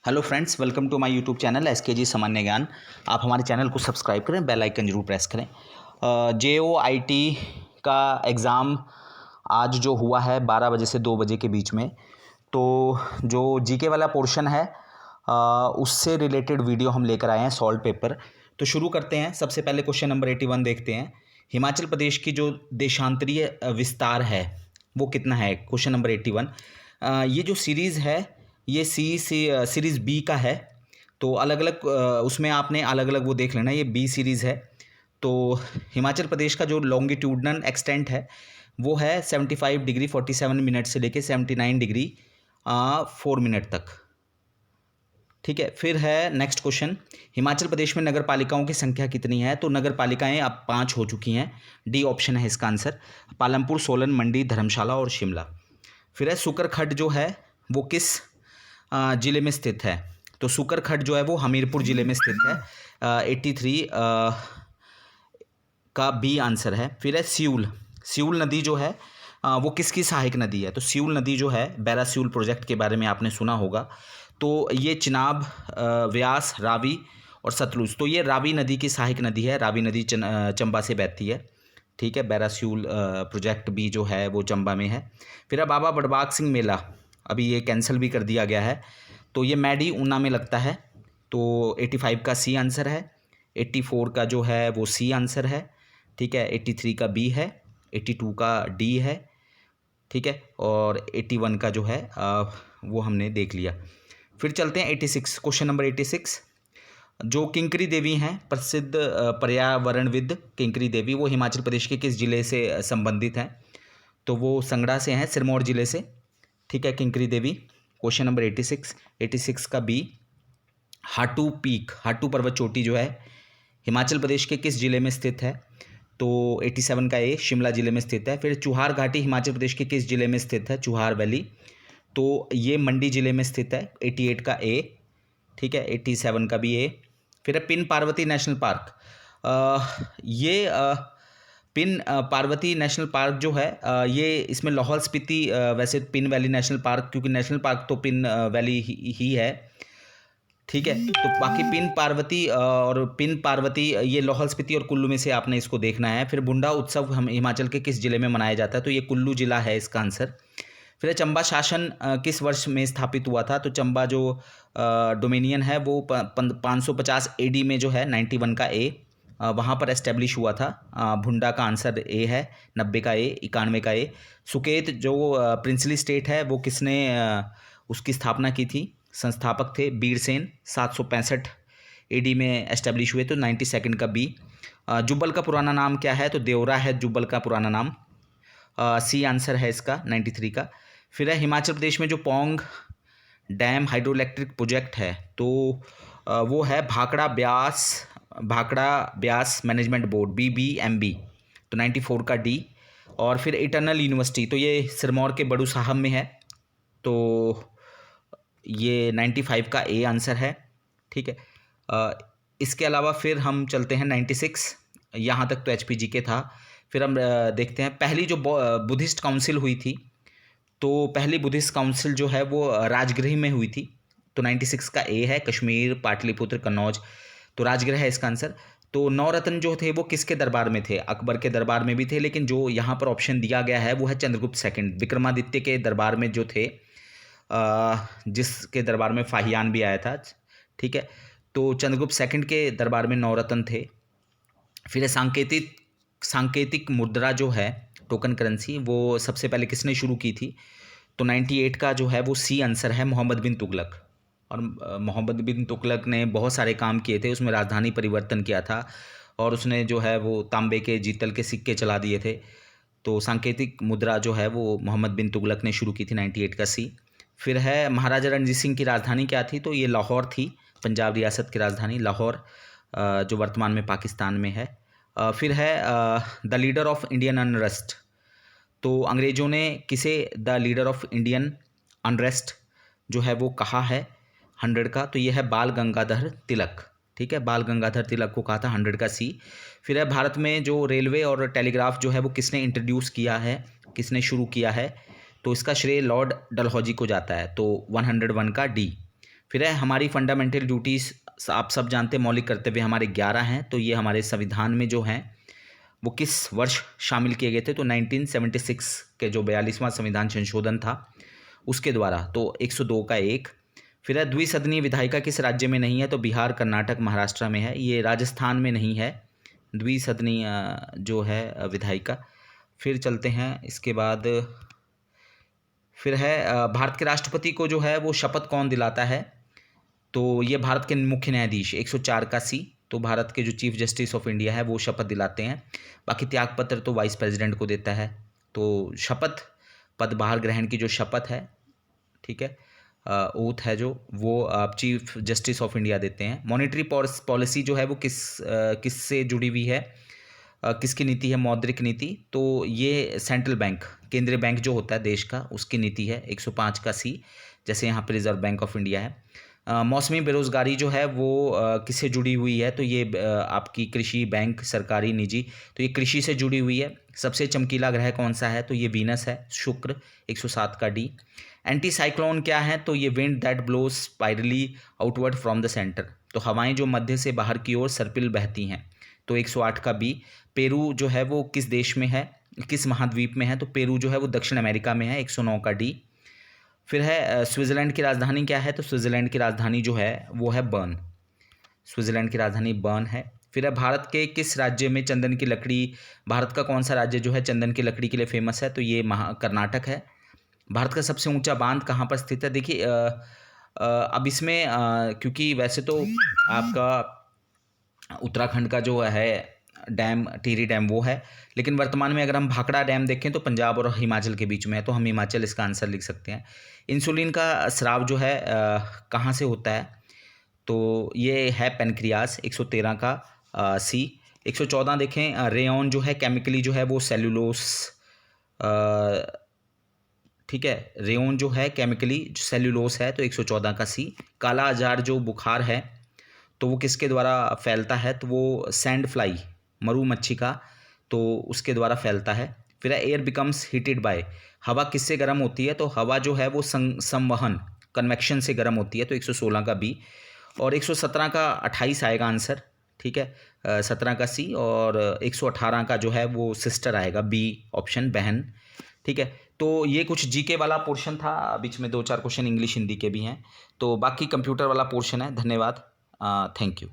Hello friends, welcome to my YouTube channel SKG सामान्य ज्ञान। आप हमारे चैनल को सब्सक्राइब करें, बेल आइकन जरूर प्रेस करें। JOIT का एग्ज़ाम आज जो हुआ है 12 बजे से 2 बजे के बीच में, तो जो जीके वाला पोर्शन है उससे रिलेटेड वीडियो हम लेकर आए हैं, सॉल्व पेपर। तो शुरू करते हैं। सबसे पहले क्वेश्चन नंबर 81 देखते हैं। हिमाचल प्रदेश की जो देशांतरीय विस्तार है वो कितना है? Question number 81। ये जो सीरीज़ है ये सीरीज़ बी का है, तो अलग अलग उसमें आपने अलग अलग वो देख लेना। ये बी सीरीज़ है। तो हिमाचल प्रदेश का जो लॉन्गिट्यूडनल एक्सटेंट है वो है 75 डिग्री 47 मिनट से लेके 79 डिग्री 4 मिनट तक। ठीक है, फिर है नेक्स्ट क्वेश्चन। हिमाचल प्रदेश में नगर पालिकाओं की संख्या कितनी है? तो नगर पालिकाएं अब 5 हो चुकी हैं। डी ऑप्शन है इसका आंसर। पालमपुर, सोलन, मंडी, धर्मशाला और शिमला। फिर है सुकरखड्ड जो है वो किस ज़िले में स्थित है? तो सुकरखड्ड जो है वो हमीरपुर ज़िले में स्थित है। 83 का बी आंसर है। फिर है सियूल नदी जो है वो किसकी सहायक नदी है? तो सियूल नदी जो है, बैरा सियूल प्रोजेक्ट के बारे में आपने सुना होगा। तो ये चिनाब, व्यास, रावी और सतलुज, तो ये रावी नदी की सहायक नदी है। रावी नदी चंबा से बहती है। ठीक है, बैरा सियूल प्रोजेक्ट भी जो है वो चंबा में है। फिर है बाबा बड़बाग सिंह मेला, अभी ये कैंसिल भी कर दिया गया है। तो ये मैडी ऊना में लगता है। तो 85 का सी आंसर है। 84 का जो है वो सी आंसर है। ठीक है, 83 का बी है। 82 का डी है। ठीक है, और 81 का जो है वो हमने देख लिया। फिर चलते हैं 86, क्वेश्चन नंबर 86। जो किंकरी देवी हैं, प्रसिद्ध पर्यावरणविद किंकरी देवी, वो हिमाचल प्रदेश के किस जिले से संबंधित हैं? तो वो संगड़ा से हैं, सिरमौर जिले से। ठीक है, किंकरी देवी। क्वेश्चन नंबर 86 का बी। हाटू पीक, हाटू पर्वत चोटी जो है हिमाचल प्रदेश के किस जिले में स्थित है? तो 87 का ए, शिमला जिले में स्थित है। फिर चुहार घाटी हिमाचल प्रदेश के किस जिले में स्थित है? चुहार वैली, तो ये मंडी जिले में स्थित है। 88 का ए। ठीक है, 87 का भी ए। फिर है pin Parvati national park. Pin Parvati national park जो है ये इसमें लाहौल स्पीति, वैसे पिन वैली नेशनल पार्क, क्योंकि नेशनल पार्क तो पिन वैली ही है। ठीक है, तो बाकी पिन पार्वती ये लाहौल स्पीति और कुल्लू में से आपने इसको देखना है। फिर बुंडा उत्सव हम हिमाचल के किस जिले में मनाया जाता है? तो ये कुल्लू जिला है इसका आंसर। फिर चंबा शासन किस वर्ष में स्थापित हुआ था? तो चंबा जो डोमिनियन है वो 550 AD में जो है 91 का ए वहाँ पर एस्टेब्लिश हुआ था। भुंडा का आंसर ए है। 90 का ए, 91 का ए। सुकेत जो प्रिंसली स्टेट है वो किसने उसकी स्थापना की थी? संस्थापक थे बीरसेन, 765 AD में एस्टेब्लिश हुए। तो 92 का बी। जुब्बल का पुराना नाम क्या है? तो देवरा है जुब्बल का पुराना नाम। सी आंसर है इसका 93 का। फिर है हिमाचल प्रदेश में जो Pong dam hydro electric project है तो वो है Bhakra Beas management board, BBMB, तो 94 का डी। और फिर इटर्नल यूनिवर्सिटी, तो ये सिरमौर के बड़ू साहब में है। तो ये 95 का ए आंसर है। ठीक है, इसके अलावा फिर हम चलते हैं 96। यहाँ तक तो HPG था। फिर हम देखते हैं पहली जो बुद्धिस्ट काउंसिल हुई थी, तो पहली बुद्धिस्ट काउंसिल जो है वो राजगृह में हुई थी। तो 96 का ए है, कश्मीर, पाटलिपुत्र, कन्नौज, तो राजगृह है इसका आंसर। तो नवरत्न जो थे वो किसके दरबार में थे? अकबर के दरबार में भी थे, लेकिन जो यहाँ पर ऑप्शन दिया गया है वो है चंद्रगुप्त सेकंड, विक्रमादित्य के दरबार में जो थे, जिसके दरबार में फाहियान भी आया था। ठीक है, तो चंद्रगुप्त सेकंड के दरबार में नवरत्न थे। फिर सांकेतिक मुद्रा जो है, टोकन करेंसी, वो सबसे पहले किसने शुरू की थी? तो 98 का जो है वो सी आंसर है, मोहम्मद बिन तुगलक। और मोहम्मद बिन तुगलक ने बहुत सारे काम किए थे, उसमें राजधानी परिवर्तन किया था और उसने जो है वो तांबे के जीतल के सिक्के चला दिए थे। तो सांकेतिक मुद्रा जो है वो मोहम्मद बिन तुगलक ने शुरू की थी, 98 का सी। फिर है महाराजा रणजीत सिंह की राजधानी क्या थी? तो ये लाहौर थी, पंजाब रियासत की राजधानी लाहौर, जो वर्तमान में पाकिस्तान में है। फिर है the leader of Indian unrest, तो अंग्रेज़ों ने किसे the leader of Indian unrest जो है वो कहा है 100 का? तो ये है बाल गंगाधर तिलक। ठीक है, बाल गंगाधर तिलक को कहा था, 100 का सी। फिर है भारत में जो रेलवे और टेलीग्राफ जो है वो किसने इंट्रोड्यूस किया है, किसने शुरू किया है? तो इसका श्रेय लॉर्ड डलहौजी को जाता है। तो 101 का डी। फिर है हमारी फंडामेंटल ड्यूटीज़, आप सब जानते हैं मौलिक कर्तव्य हमारे 11 हैं। तो ये हमारे संविधान में जो हैं वो किस वर्ष शामिल किए गए थे, तो 1976 के जो 42वां संविधान संशोधन था उसके द्वारा। तो 102 का 1। फिर है द्विसदनीय विधायिका किस राज्य में नहीं है, तो बिहार, कर्नाटक, महाराष्ट्र में है। ये राजस्थान में नहीं है द्विसदनीय जो है विधायिका। फिर चलते हैं इसके बाद, फिर है भारत के राष्ट्रपति को जो है वो शपथ कौन दिलाता है, तो ये भारत के मुख्य न्यायाधीश 104 का सी। तो भारत के जो चीफ जस्टिस ऑफ इंडिया है वो शपथ दिलाते हैं। बाकी त्यागपत्र तो वाइस प्रेसिडेंट को देता है। तो शपथ पदभार ग्रहण की जो शपथ है, ठीक है, ओथ है जो, वो आप चीफ जस्टिस ऑफ इंडिया देते हैं। मॉनेटरी पॉलिसी जो है वो किस से जुड़ी हुई है, किसकी नीति है, मौद्रिक नीति। तो ये सेंट्रल बैंक, केंद्रीय बैंक जो होता है देश का, उसकी नीति है 105 का सी, जैसे यहाँ पे रिजर्व बैंक ऑफ इंडिया है। मौसमी बेरोजगारी जो है वो किससे जुड़ी हुई है, तो ये आपकी कृषि, बैंक, सरकारी, निजी, तो ये कृषि से जुड़ी हुई है। सबसे चमकीला ग्रह कौन सा है, तो ये वीनस है, शुक्र, 107 का डी। एंटी साइक्लोन क्या है, तो ये wind that blows spirally outward from the centre, तो हवाएं जो मध्य से बाहर की ओर सर्पिल बहती हैं, तो 108 का बी। पेरू जो है वो किस देश में है, किस महाद्वीप में है, तो पेरू जो है वो दक्षिण अमेरिका में है, 109 का डी। फिर है स्विट्ज़रलैंड की राजधानी क्या है, तो स्विट्ज़रलैंड की राजधानी जो है वो है बर्न, स्विट्ज़रलैंड की राजधानी बर्न है। फिर है भारत के किस राज्य में चंदन की लकड़ी, भारत का कौन सा राज्य जो है चंदन की लकड़ी के लिए फेमस है, तो ये कर्नाटक है। भारत का सबसे ऊंचा बांध कहाँ पर स्थित है, देखिए अब इसमें क्योंकि वैसे तो आपका उत्तराखंड का जो है डैम, टिहरी डैम वो है, लेकिन वर्तमान में अगर हम भाखड़ा डैम देखें तो पंजाब और हिमाचल के बीच में है, तो हम हिमाचल इसका आंसर लिख सकते हैं। इंसुलिन का स्राव जो है कहाँ से होता है, तो ये है पेनक्रियास, 113 का सी। 114 देखें, रेयॉन जो है केमिकली जो है वो सेलुलोस, ठीक है, रेयॉन जो है केमिकली सेलुलोस है, तो 114 का सी। काला आजार जो बुखार है तो वो किसके द्वारा फैलता है, तो वो सैंड फ्लाई, मरु मच्छी का, तो उसके द्वारा फैलता है। फिर एयर बिकम्स हीटेड बाय, हवा किससे गर्म होती है, तो हवा जो है वो संवहन, कन्वेक्शन से गर्म होती है, तो 116 का बी। और 117 का 28 आएगा आंसर, ठीक है, 17 का सी। और 118 का जो है वो सिस्टर आएगा, बी ऑप्शन, बहन, ठीक है। तो ये कुछ जीके वाला पोर्शन था, बीच में 2-4 क्वेश्चन इंग्लिश हिंदी के भी हैं, तो बाकी कंप्यूटर वाला पोर्शन है। धन्यवाद, थैंक यू।